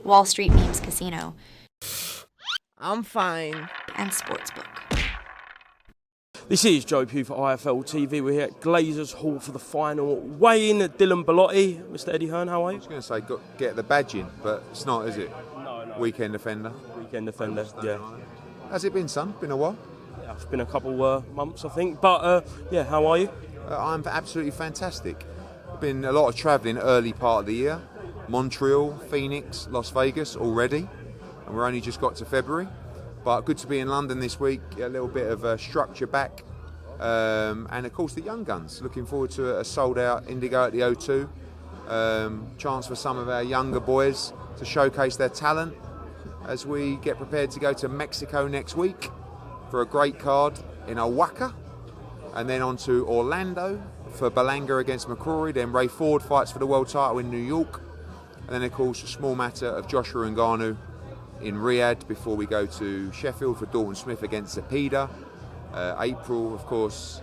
Wall Street Memes Casino, I'm fine. and Sportsbook. This is Joe Pugh for IFL TV. We're here at Glazers Hall for the final weigh-in at Dillon Bellotti. Mr. Eddie Hearn, how are you? I was going to say get the badge in, but it's not, is it? No. Weekend offender. Weekend offender, yeah. How's it been, son? Been a while? Yeah, it's been a couple months, I think. But, yeah, how are you? I'm absolutely fantastic. Been a lot of travelling early part of the year. Montreal, Phoenix, Las Vegas already. And we're only just got to February. But good to be in London this week, a little bit of structure back. And of course the young guns. Looking forward to a sold out Indigo at the O2. Chance for some of our younger boys to showcase their talent as we get prepared to go to Mexico next week for a great card in Oaxaca. And then on to Orlando for Berlanga against McCrory. Then Ray Ford fights for the world title in New York. And then of course a small matter of Joshua Ngannou in Riyadh before we go to Sheffield for Dalton Smith against Zepeda. April, of course,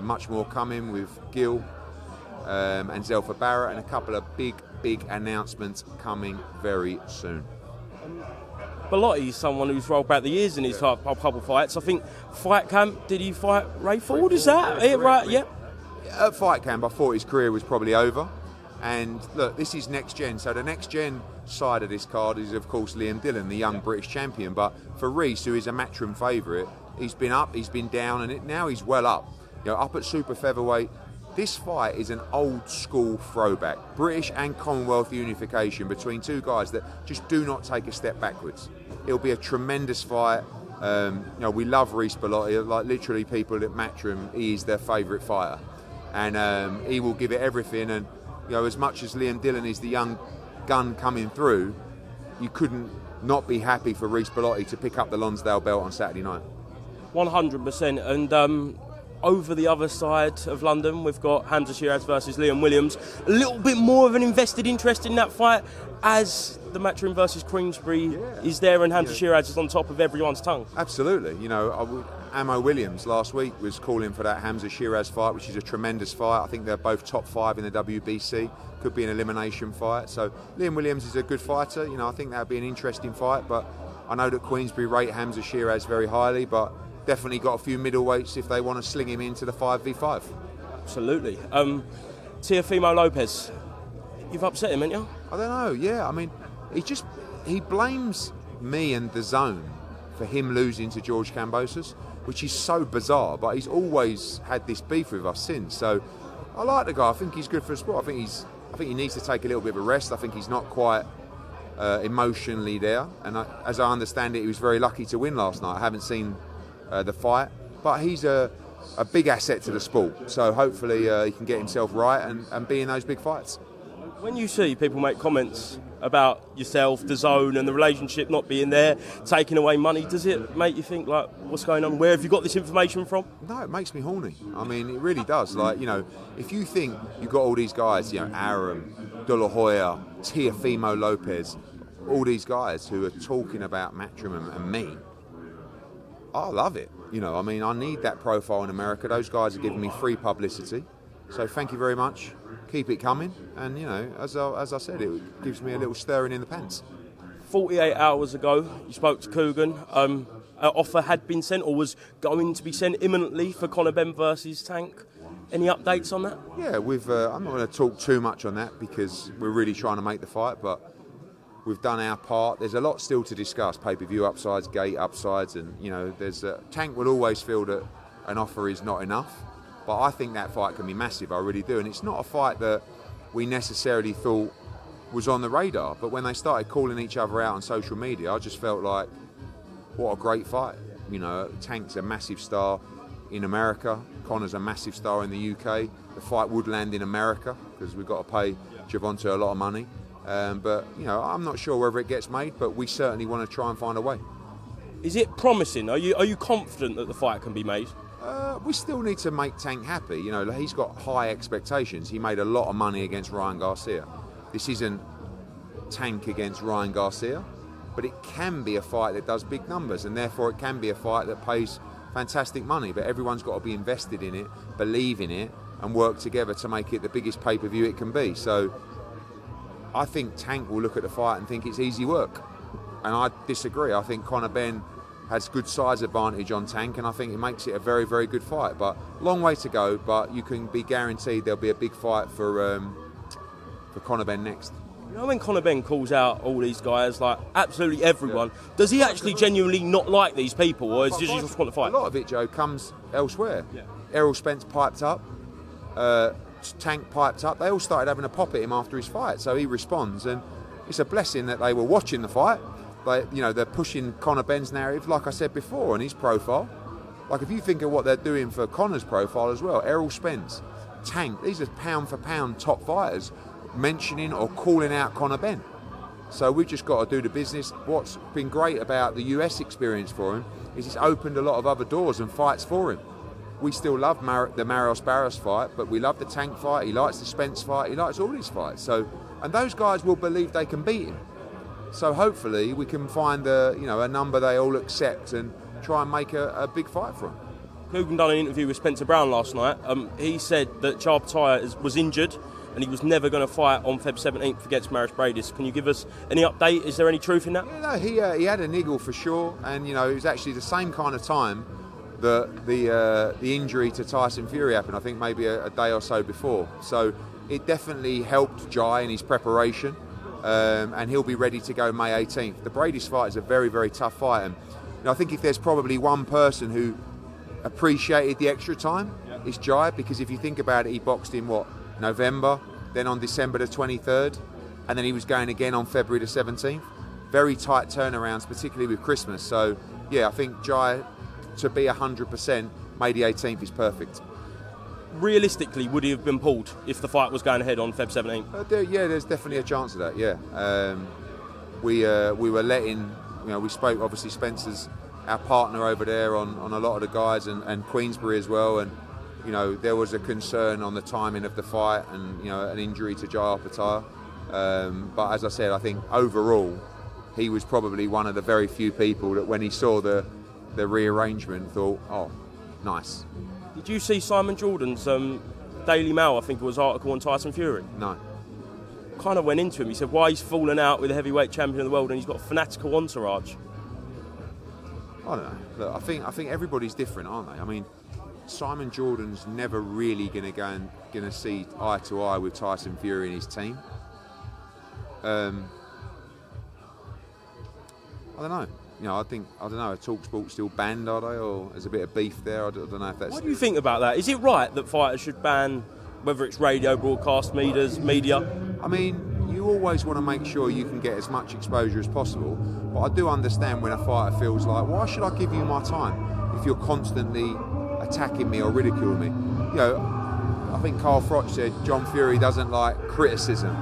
much more coming with Gil and Zelfa Barrett, and a couple of big announcements coming very soon. Bellotti is someone who's rolled back the years in his couple fights. I think Fight Camp, did he fight Ray Ford? Is that it? Right, yep. At Fight Camp, I thought his career was probably over. And look, this is next gen. So the next gen side of this card is, of course, Liam Dillon, the young British champion. But for Reece, who is a Matchroom favourite, he's been up, he's been down, and now he's well up. You know, up at super featherweight. This fight is an old school throwback, British and Commonwealth unification between two guys that just do not take a step backwards. It'll be a tremendous fight. You know, we love Reece Bellotti. Like literally, people at Matchroom, he is their favourite fighter, and he will give it everything. And you know, as much as Liam Dillon is the young gun coming through, you couldn't not be happy for Reece Bellotti to pick up the Lonsdale belt on Saturday night. 100%. And over the other side of London, we've got Hamza Shiraz versus Liam Williams. A little bit more of an invested interest in that fight as the Matchroom versus Queensbury is there, and Hamza Shiraz is on top of everyone's tongue. Absolutely. You know, Amo Williams last week was calling for that Hamza Shiraz fight, which is a tremendous fight. I think they're both top 5 in the WBC. Could be an elimination fight. So Liam Williams is a good fighter. You know, I think that would be an interesting fight. But I know that Queensbury rate Hamza Shiraz very highly, but definitely got a few middleweights if they want to sling him into the 5v5. Absolutely. Teofimo Lopez, you've upset him, haven't you? I don't know. Yeah, I mean, he blames me and the Zone for him losing to George Kambosos, which is so bizarre, but he's always had this beef with us since. So I like the guy. I think he's good for the sport. I think he needs to take a little bit of a rest. I think he's not quite emotionally there. And as I understand it, he was very lucky to win last night. I haven't seen the fight, but he's a big asset to the sport. So hopefully he can get himself right and be in those big fights. When you see people make comments about yourself, the Zone, and the relationship not being there, taking away money, does it make you think, like, what's going on? Where have you got this information from? No, it makes me horny. I mean, it really does. Like, you know, if you think you've got all these guys, you know, Arum, De La Hoya, Teofimo Lopez, all these guys who are talking about Matchroom and me, I love it. You know, I mean, I need that profile in America. Those guys are giving me free publicity. So thank you very much. Keep it coming. And, you know, as I said, it gives me a little stirring in the pants. 48 hours ago, you spoke to Coogan. An offer had been sent or was going to be sent imminently for Conor Benn versus Tank. Any updates on that? Yeah, I'm not going to talk too much on that because we're really trying to make the fight, but we've done our part. There's a lot still to discuss, pay-per-view upsides, gate upsides, and, you know, Tank will always feel that an offer is not enough. But I think that fight can be massive, I really do. And it's not a fight that we necessarily thought was on the radar. But when they started calling each other out on social media, I just felt like, what a great fight. You know, Tank's a massive star in America. Conor's a massive star in the UK. The fight would land in America because we've got to pay Gervonta a lot of money. But, you know, I'm not sure whether it gets made, but we certainly want to try and find a way. Is it promising? Are you confident that the fight can be made? We still need to make Tank happy. You know, he's got high expectations. He made a lot of money against Ryan Garcia. This isn't Tank against Ryan Garcia, but it can be a fight that does big numbers, and therefore it can be a fight that pays fantastic money. But everyone's got to be invested in it, believe in it, and work together to make it the biggest pay-per-view it can be. So I think Tank will look at the fight and think it's easy work. And I disagree. I think Conor Benn has good size advantage on Tank, and I think it makes it a very, very good fight. But long way to go, but you can be guaranteed there'll be a big fight for Conor Benn next. You know, when Conor Benn calls out all these guys, like absolutely everyone, does he actually genuinely not like these people, or does he just want to fight? A lot of it, Joe, comes elsewhere. Yeah. Errol Spence piped up, Tank piped up. They all started having a pop at him after his fight, so he responds, and it's a blessing that they were watching the fight. They're pushing Conor Benn's narrative, like I said before, on his profile. Like, if you think of what they're doing for Conor's profile as well, Errol Spence, Tank, these are pound for pound top fighters mentioning or calling out Conor Benn. So we've just got to do the business. What's been great about the US experience for him is it's opened a lot of other doors and fights for him. We still love the Maros Barros fight, but we love the Tank fight. He likes the Spence fight. He likes all his fights. So, and those guys will believe they can beat him. So hopefully we can find a number they all accept and try and make a big fight for him. Pugh done an interview with Spencer Brown last night. He said that Gervonta was injured and he was never going to fight on Feb 17th against Maris Bradis. Can you give us any update? Is there any truth in that? Yeah, no, he had a niggle for sure, and it was actually the same kind of time that the injury to Tyson Fury happened. I think maybe a day or so before. So it definitely helped Jai in his preparation, and he'll be ready to go May 18th. The Bradis fight is a very, very tough fight, and I think if there's probably one person who appreciated the extra time, it's Jai, because if you think about it, he boxed in November, then on December the 23rd, and then he was going again on February the 17th. Very tight turnarounds, particularly with Christmas. So yeah, I think Jai, to be 100%, May the 18th is perfect. Realistically, would he have been pulled if the fight was going ahead on Feb 17th? There's definitely a chance of that, yeah. We were letting, we spoke, obviously Spencer's our partner over there on a lot of the guys, and Queensbury as well, and there was a concern on the timing of the fight and an injury to Jai Opetaia. But as I said, I think overall he was probably one of the very few people that when he saw the rearrangement thought, oh, nice. Did you see Simon Jordan's Daily Mail, I think it was, article on Tyson Fury? No. Kind of went into him. He said why he's fallen out with the heavyweight champion of the world and he's got a fanatical entourage. I don't know. Look, I think everybody's different, aren't they? I mean, Simon Jordan's never really going to see eye to eye with Tyson Fury and his team. I don't know. I don't know. Are TalkSport still banned, are they, or there's a bit of beef there? I don't know if that's. What do you think about that? Is it right that fighters should ban, whether it's radio, broadcast, media? I mean, you always want to make sure you can get as much exposure as possible. But I do understand when a fighter feels like, why should I give you my time if you're constantly attacking me or ridiculing me? I think Carl Froch said John Fury doesn't like criticism.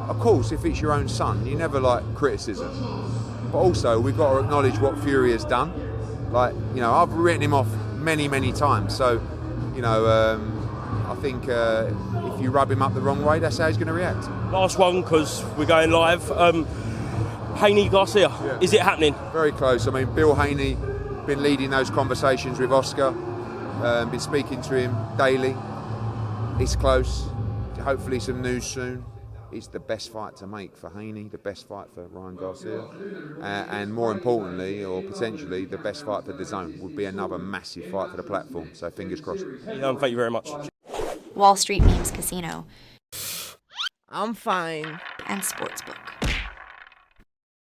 Of course, if it's your own son, you never like criticism. But also, we've got to acknowledge what Fury has done. I've written him off many, many times. So, I think if you rub him up the wrong way, that's how he's going to react. Last one, because we're going live. Haney Garcia, yeah. Is it happening? Very close. I mean, Bill Haney been leading those conversations with Oscar. Been speaking to him daily. It's close. Hopefully some news soon. It's the best fight to make for Haney, the best fight for Ryan Garcia, and more importantly, or potentially, the best fight for DAZN. Would be another massive fight for the platform. So fingers crossed. Thank you very much. Wall Street Memes Casino. I'm fine. And Sportsbook.